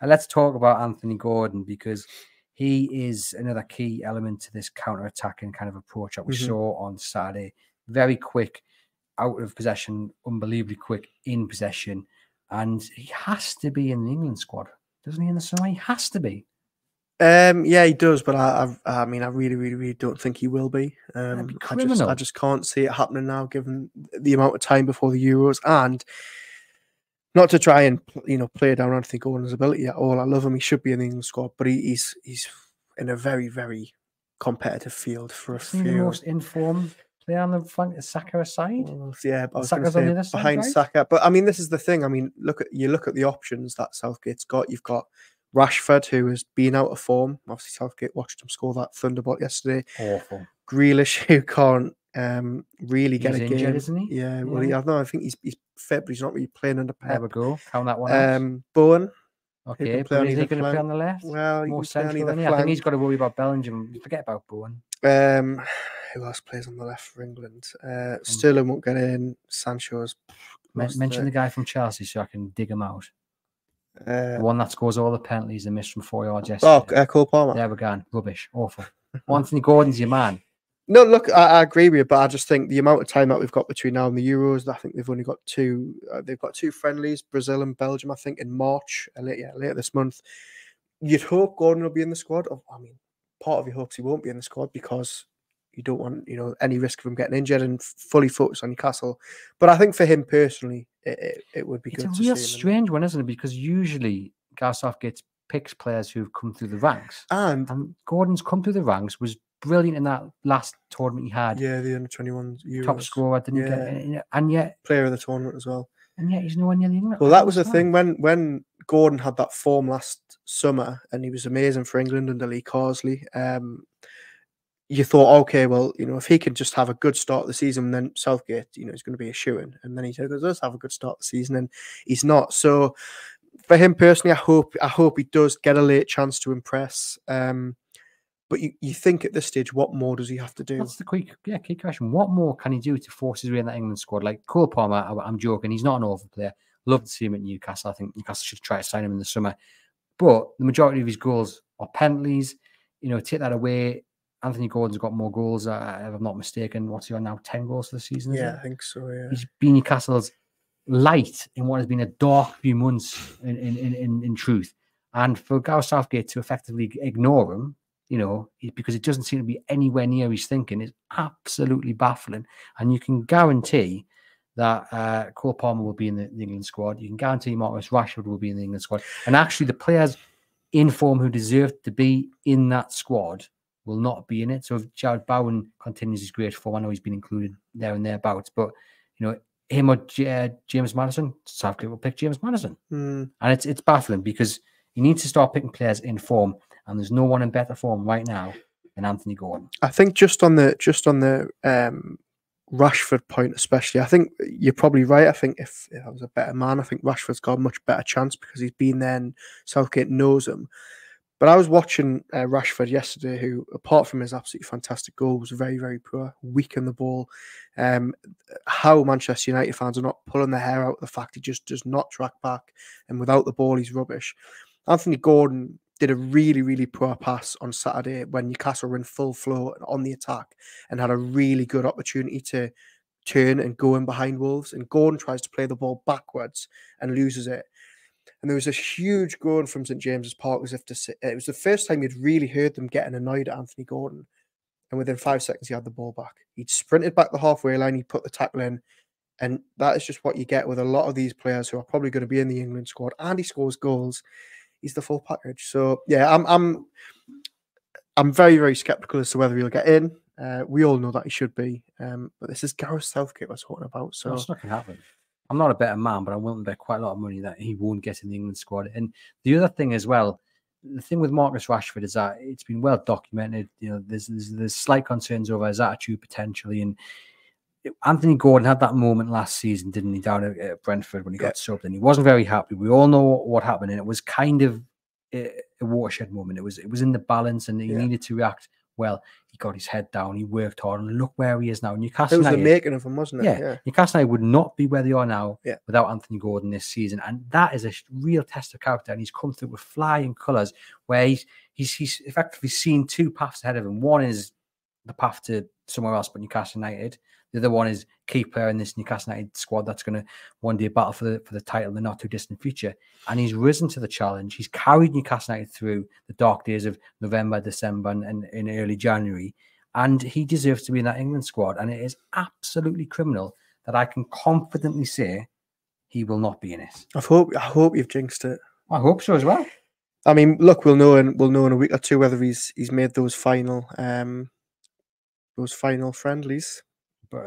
let's talk about Anthony Gordon, because he is another key element to this counter-attacking kind of approach that we saw on Saturday. Very quick, out of possession, unbelievably quick in possession. And he has to be in the England squad, doesn't he, in the summer? He has to be. Yeah, he does, but I mean, I really don't think he will be. I just can't see it happening now, given the amount of time before the Euros, and not to try and play down Anthony Gordon's ability at all. I love him; he should be in the England squad, but he's in a very competitive field for a few. The most informed player on the front, Saka aside. Well, yeah, I was Saka's on the other side, behind right? Saka, but I mean, this is the thing. I mean, look at the options that Southgate's got. You've got Rashford, who has been out of form. Obviously, Southgate watched him score that thunderbolt yesterday. Awful. Grealish, who can't really get a injured, game. Isn't he? Yeah, well, I think he's fit, but he's not really playing under Pep. There we go. Count that one out. Bowen. Okay, but is he going to play on the left? Well, more central than he. I think he's got to worry about Bellingham. Forget about Bowen. Who else plays on the left for England? Sterling won't get in. Sancho's. Mention the guy from Chelsea so I can dig him out. The one that scores all the penalties and missed from 4 yards yesterday. Oh, Cole Palmer. There we go. Rubbish. Awful. Anthony Gordon's your man. No, look, I agree with you, but I just think the amount of time that we've got between now and the Euros, I think they've only got two. They've got two friendlies, Brazil and Belgium, I think, in March, later this month. You'd hope Gordon will be in the squad. I mean, part of you hopes he won't be in the squad because you don't want, any risk of him getting injured and fully focus on Newcastle. But I think for him personally, it would be good. It's a real strange one, isn't it? Because usually Gareth Southgate picks players who've come through the ranks, and Gordon's come through the ranks, was brilliant in that last tournament he had. Yeah, the under-21 Euros. Top scorer, didn't get, and yet player of the tournament as well. And yet he's nowhere near the England. Well, that was the thing when Gordon had that form last summer, and he was amazing for England under Lee Carsley. You thought, okay, well, if he can just have a good start of the season, then Southgate, he's going to be a shoo-in. And then he does have a good start of the season, and he's not. So for him personally, I hope he does get a late chance to impress. But you think at this stage, what more does he have to do? That's the key question. What more can he do to force his way in that England squad? Like Cole Palmer, I'm joking. He's not an awful player. Love to see him at Newcastle. I think Newcastle should try to sign him in the summer. But the majority of his goals are penalties. Take that away. Anthony Gordon's got more goals, if I'm not mistaken. What's he on now? 10 goals for the season? Yeah, I think so, yeah. He's been Newcastle's light in what has been a dark few months in truth. And for Gareth Southgate to effectively ignore him, because it doesn't seem to be anywhere near his thinking, is absolutely baffling. And you can guarantee that Cole Palmer will be in the England squad. You can guarantee Marcus Rashford will be in the England squad. And actually, the players in form who deserve to be in that squad will not be in it. So if Jared Bowen continues his great form, I know he's been included there and thereabouts, but him or James Maddison, Southgate will pick James Maddison. And it's baffling because he needs to start picking players in form, and there's no one in better form right now than Anthony Gordon. I think just on the Rashford point especially, I think you're probably right. I think if I was a better man, I think Rashford's got a much better chance because he's been there and Southgate knows him. But I was watching Rashford yesterday, who, apart from his absolutely fantastic goal, was very, very poor, weak on the ball. How Manchester United fans are not pulling their hair out of the fact he just does not track back, and without the ball, he's rubbish. Anthony Gordon did a really, really poor pass on Saturday when Newcastle were in full flow and on the attack and had a really good opportunity to turn and go in behind Wolves. And Gordon tries to play the ball backwards and loses it. And there was this huge groan from St James's Park as if to say it was the first time you'd really heard them getting annoyed at Anthony Gordon. And within 5 seconds, he had the ball back. He'd sprinted back the halfway line, he'd put the tackle in. And that is just what you get with a lot of these players who are probably going to be in the England squad. And he scores goals. He's the full package. So yeah, I'm very, very skeptical as to whether he'll get in. We all know that he should be. But this is Gareth Southgate we're talking about. So it's not going to happen. I'm not a better man, but I'm willing to bet quite a lot of money that he won't get in the England squad. And the other thing as well, the thing with Marcus Rashford is that it's been well documented. There's slight concerns over his attitude potentially. And Anthony Gordon had that moment last season, didn't he, down at Brentford when he got subbed, and he wasn't very happy. We all know what happened, and it was kind of a watershed moment. It was in the balance, and he needed to react well, he got his head down, he worked hard, and look where he is now. It Newcastle was the United, making of him, wasn't it? yeah, Newcastle United would not be where they are now Yeah. without Anthony Gordon this season, and that is a real test of character. And he's come through with flying colours, where he's effectively seen two paths ahead of him. One is the path to somewhere else but Newcastle United. The other one is key player in this Newcastle United squad that's going to one day battle for the title in the not too distant future. And he's risen to the challenge. He's carried Newcastle United through the dark days of November, December, and in early January. And he deserves to be in that England squad. And it is absolutely criminal that I can confidently say he will not be in it. I hope you've jinxed it. I hope so as well. I mean, look, we'll know in a week or two whether he's made those final friendlies. But